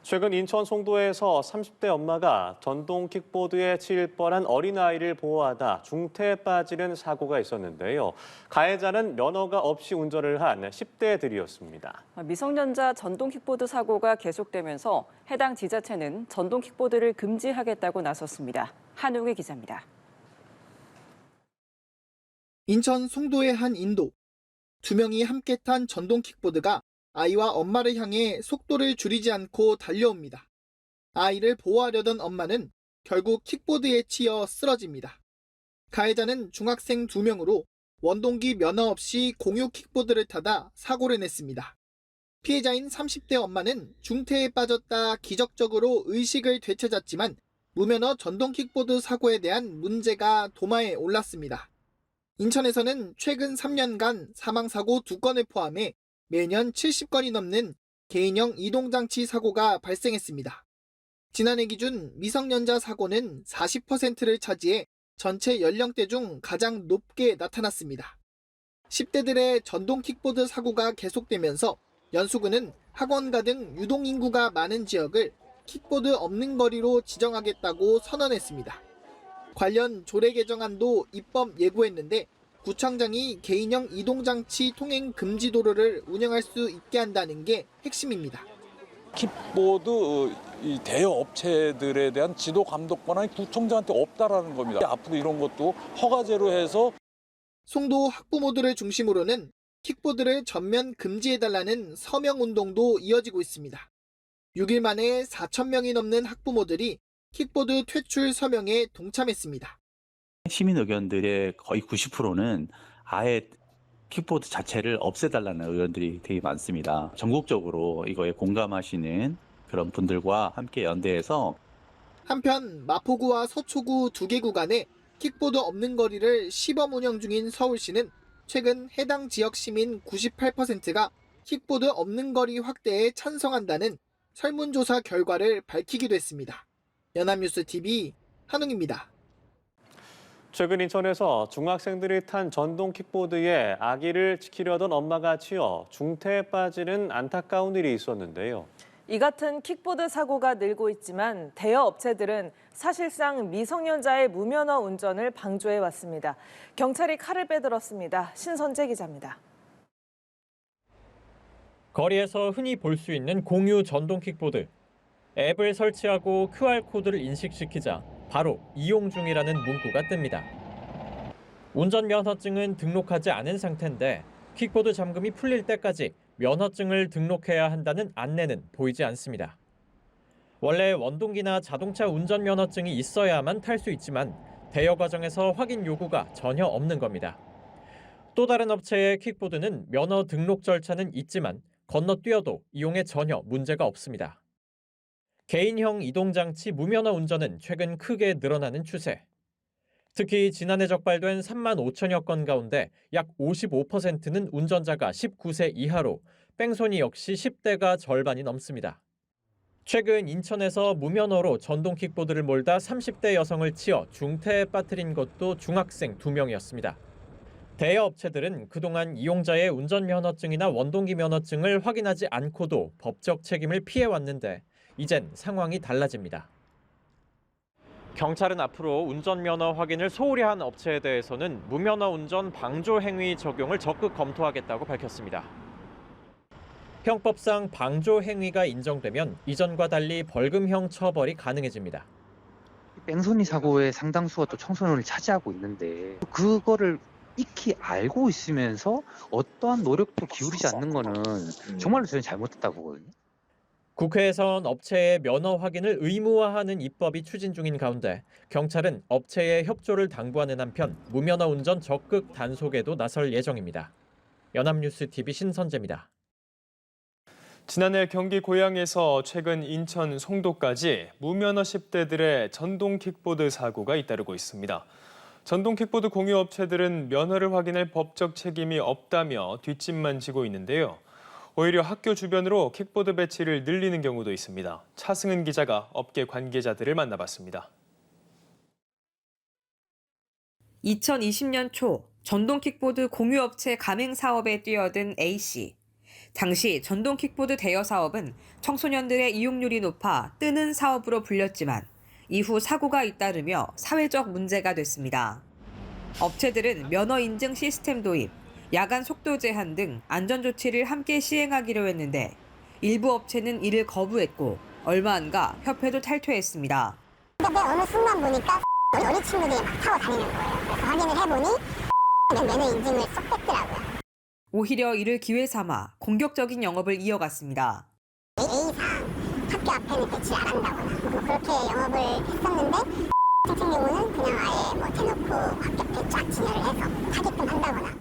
최근 인천 송도에서 30대 엄마가 전동 킥보드에 치일 뻔한 어린아이를 보호하다 중태에 빠지는 사고가 있었는데요. 가해자는 면허가 없이 운전을 한 10대들이었습니다. 미성년자 전동 킥보드 사고가 계속되면서 해당 지자체는 전동 킥보드를 금지하겠다고 나섰습니다. 한웅희 기자입니다. 인천 송도의 한 인도. 2명이 함께 탄 전동 킥보드가 아이와 엄마를 향해 속도를 줄이지 않고 달려옵니다. 아이를 보호하려던 엄마는 결국 킥보드에 치여 쓰러집니다. 가해자는 중학생 2명으로 원동기 면허 없이 공유 킥보드를 타다 사고를 냈습니다. 피해자인 30대 엄마는 중태에 빠졌다 기적적으로 의식을 되찾았지만 무면허 전동 킥보드 사고에 대한 문제가 도마에 올랐습니다. 인천에서는 최근 3년간 사망사고 2건을 포함해 매년 70건이 넘는 개인형 이동장치 사고가 발생했습니다. 지난해 기준 미성년자 사고는 40%를 차지해 전체 연령대 중 가장 높게 나타났습니다. 10대들의 전동 킥보드 사고가 계속되면서 연수구는 학원가 등 유동인구가 많은 지역을 킥보드 없는 거리로 지정하겠다고 선언했습니다. 관련 조례 개정안도 입법 예고했는데 구청장이 개인형 이동장치 통행 금지 도로를 운영할 수 있게 한다는 게 핵심입니다. 킥보드 이 대여 업체들에 대한 지도 감독 권한이 구청장한테 없다라는 겁니다. 앞으로 이런 것도 허가제로 해서 송도 학부모들을 중심으로는 킥보드를 전면 금지해달라는 서명 운동도 이어지고 있습니다. 6일 만에 4,000명이 넘는 학부모들이 킥보드 퇴출 서명에 동참했습니다. 시민 의견들의 거의 90%는 아예 킥보드 자체를 없애달라는 의견들이 되게 많습니다. 전국적으로 이거에 공감하시는 그런 분들과 함께 연대해서 한편 마포구와 서초구 2개 구간에 킥보드 없는 거리를 시범 운영 중인 서울시는 최근 해당 지역 시민 98%가 킥보드 없는 거리 확대에 찬성한다는 설문조사 결과를 밝히기도 했습니다. 연합뉴스TV 한웅입니다. 최근 인천에서 중학생들이 탄 전동 킥보드에 아기를 지키려던 엄마가 치여 중태에 빠지는 안타까운 일이 있었는데요. 이 같은 킥보드 사고가 늘고 있지만 대여 업체들은 사실상 미성년자의 무면허 운전을 방조해 왔습니다. 경찰이 칼을 빼들었습니다. 신선재 기자입니다. 거리에서 흔히 볼 수 있는 공유 전동 킥보드. 앱을 설치하고 QR코드를 인식시키자 바로 이용 중이라는 문구가 뜹니다. 운전면허증은 등록하지 않은 상태인데 킥보드 잠금이 풀릴 때까지 면허증을 등록해야 한다는 안내는 보이지 않습니다. 원래 원동기나 자동차 운전면허증이 있어야만 탈 수 있지만 대여 과정에서 확인 요구가 전혀 없는 겁니다. 또 다른 업체의 킥보드는 면허 등록 절차는 있지만 건너뛰어도 이용에 전혀 문제가 없습니다. 개인형 이동장치 무면허 운전은 최근 크게 늘어나는 추세. 특히 지난해 적발된 3만 5천여 건 가운데 약 55%는 운전자가 19세 이하로 뺑소니 역시 10대가 절반이 넘습니다. 최근 인천에서 무면허로 전동 킥보드를 몰다 30대 여성을 치어 중태에 빠뜨린 것도 중학생 2명이었습니다. 대여 업체들은 그동안 이용자의 운전면허증이나 원동기 면허증을 확인하지 않고도 법적 책임을 피해왔는데 이젠 상황이 달라집니다. 경찰은 앞으로 운전면허 확인을 소홀히 한 업체에 대해서는 무면허 운전 방조 행위 적용을 적극 검토하겠다고 밝혔습니다. 형법상 방조 행위가 인정되면 이전과 달리 벌금형 처벌이 가능해집니다. 뺑소니 사고의 상당수가 또 청소년을 차지하고 있는데 그거를 익히 알고 있으면서 어떠한 노력도 기울이지 않는 거는 정말로 저는 잘못했다고 보거든요. 국회에선 업체의 면허 확인을 의무화하는 입법이 추진 중인 가운데 경찰은 업체의 협조를 당부하는 한편 무면허 운전 적극 단속에도 나설 예정입니다. 연합뉴스TV 신선재입니다. 지난해 경기 고양에서 최근 인천 송도까지 무면허 10대들의 전동 킥보드 사고가 잇따르고 있습니다. 전동 킥보드 공유 업체들은 면허를 확인할 법적 책임이 없다며 뒷짐만 지고 있는데요. 오히려 학교 주변으로 킥보드 배치를 늘리는 경우도 있습니다. 차승은 기자가 업계 관계자들을 만나봤습니다. 2020년 초 전동 킥보드 공유업체 가맹 사업에 뛰어든 A씨. 당시 전동 킥보드 대여 사업은 청소년들의 이용률이 높아 뜨는 사업으로 불렸지만 이후 사고가 잇따르며 사회적 문제가 됐습니다. 업체들은 면허 인증 시스템 도입, 야간 속도 제한 등 안전조치를 함께 시행하기로 했는데 일부 업체는 이를 거부했고 얼마 안 가 협회도 탈퇴했습니다. 근데 어느 순간 보니까 어린 친구들이 막 타고 다니는 거예요. 그래서 확인을 해보니 면허 인증을 쏙 뺐더라고요. 오히려 이를 기회 삼아 공격적인 영업을 이어갔습니다. A상 학교 앞에는 배치를 안 한다거나 그렇게 영업을 했었는데 같은 경우는 그냥 아예 뭐 대놓고 학교 앞에 쫙 진열을 해서 타게끔 한다거나.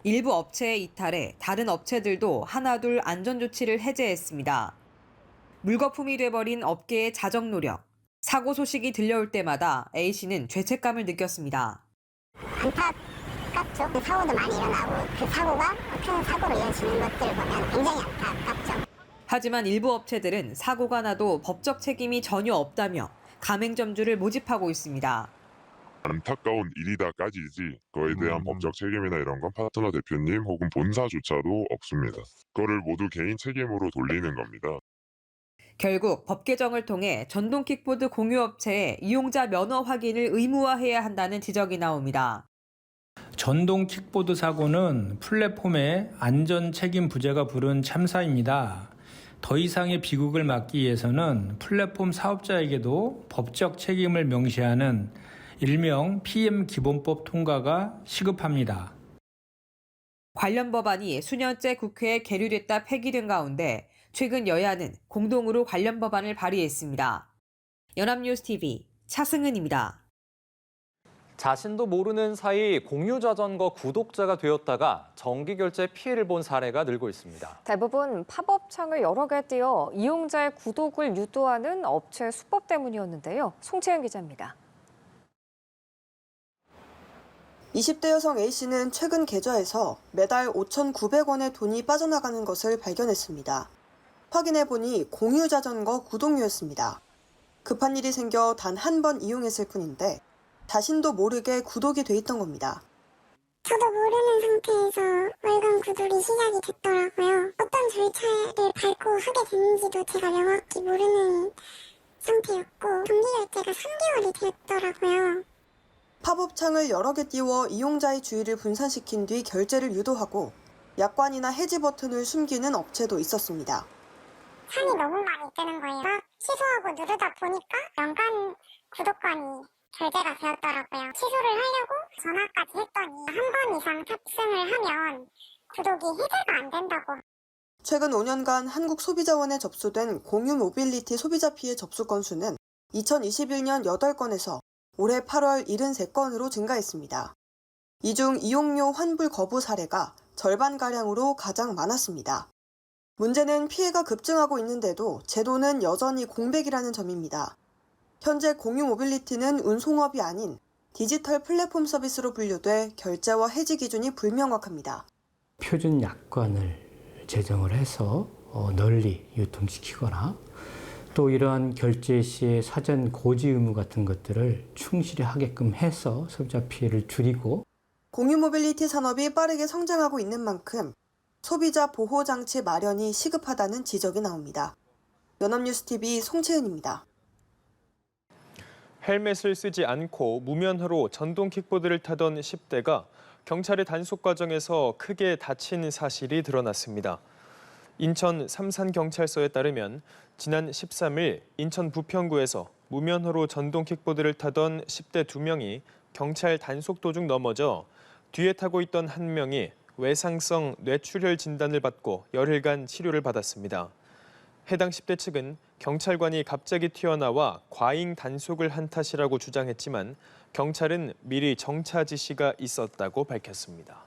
일부 업체의 이탈에 다른 업체들도 하나둘 안전조치를 해제했습니다. 물거품이 돼버린 업계의 자정 노력. 사고 소식이 들려올 때마다 A씨는 죄책감을 느꼈습니다. 안타깝죠. 사고도 많이 일어나고 그 사고가 큰 사고로 이어지는 것들을 보면 굉장히 안타깝죠. 하지만 일부 업체들은 사고가 나도 법적 책임이 전혀 없다며 가맹점주를 모집하고 있습니다. 안타까운 일이다까지지 그거에 대한 법적 책임이나 이런 건 파트너 대표님 혹은 본사조차도 없습니다. 그거를 모두 개인 책임으로 돌리는 겁니다. 결국 법 개정을 통해 전동 킥보드 공유업체에 이용자 면허 확인을 의무화해야 한다는 지적이 나옵니다. 전동 킥보드 사고는 플랫폼의 안전 책임 부재가 부른 참사입니다. 더 이상의 비극을 막기 위해서는 플랫폼 사업자에게도 법적 책임을 명시하는 일명 PM 기본법 통과가 시급합니다. 관련 법안이 수년째 국회에 계류됐다 폐기된 가운데 최근 여야는 공동으로 관련 법안을 발의했습니다. 연합뉴스TV 차승은입니다. 자신도 모르는 사이 공유자전거 구독자가 되었다가 정기결제 피해를 본 사례가 늘고 있습니다. 대부분 팝업 창을 여러 개 띄어 이용자의 구독을 유도하는 업체 수법 때문이었는데요. 송채연 기자입니다. 20대 여성 A씨는 최근 계좌에서 매달 5,900원의 돈이 빠져나가는 것을 발견했습니다. 확인해보니 공유자전거 구독료였습니다. 급한 일이 생겨 단 한 번 이용했을 뿐인데 자신도 모르게 구독이 돼 있던 겁니다. 저도 모르는 상태에서 월간 구독이 시작이 됐더라고요. 어떤 절차를 밟고 하게 됐는지도 제가 명확히 모르는 상태였고 정기결제가 3개월이 됐더라고요. 팝업 창을 여러 개 띄워 이용자의 주의를 분산시킨 뒤 결제를 유도하고 약관이나 해지 버튼을 숨기는 업체도 있었습니다. 창이 너무 많이 뜨는 거예요. 취소하고 누르다 보니까 연간 구독권이 결제가 되었더라고요. 취소를 하려고 전화까지 했더니 한 번 이상 탑승을 하면 구독이 해제가 안 된다고. 최근 5년간 한국소비자원에 접수된 공유 모빌리티 소비자 피해 접수 건수는 2021년 8건에서 올해 8월 73건으로 증가했습니다. 이 중 이용료 환불 거부 사례가 절반가량으로 가장 많았습니다. 문제는 피해가 급증하고 있는데도 제도는 여전히 공백이라는 점입니다. 현재 공유 모빌리티는 운송업이 아닌 디지털 플랫폼 서비스로 분류돼 결제와 해지 기준이 불명확합니다. 표준 약관을 제정을 해서 널리 유통시키거나 또 이러한 결제 시의 사전 고지 의무 같은 것들을 충실히 하게끔 해서 소비자 피해를 줄이고 공유 모빌리티 산업이 빠르게 성장하고 있는 만큼 소비자 보호 장치 마련이 시급하다는 지적이 나옵니다. 연합뉴스TV 송채은입니다. 헬멧을 쓰지 않고 무면허로 전동 킥보드를 타던 10대가 경찰의 단속 과정에서 크게 다친 사실이 드러났습니다. 인천 삼산경찰서에 따르면 지난 13일 인천 부평구에서 무면허로 전동 킥보드를 타던 10대 2명이 경찰 단속 도중 넘어져 뒤에 타고 있던 한 명이 외상성 뇌출혈 진단을 받고 열흘간 치료를 받았습니다. 해당 10대 측은 경찰관이 갑자기 튀어나와 과잉 단속을 한 탓이라고 주장했지만 경찰은 미리 정차 지시가 있었다고 밝혔습니다.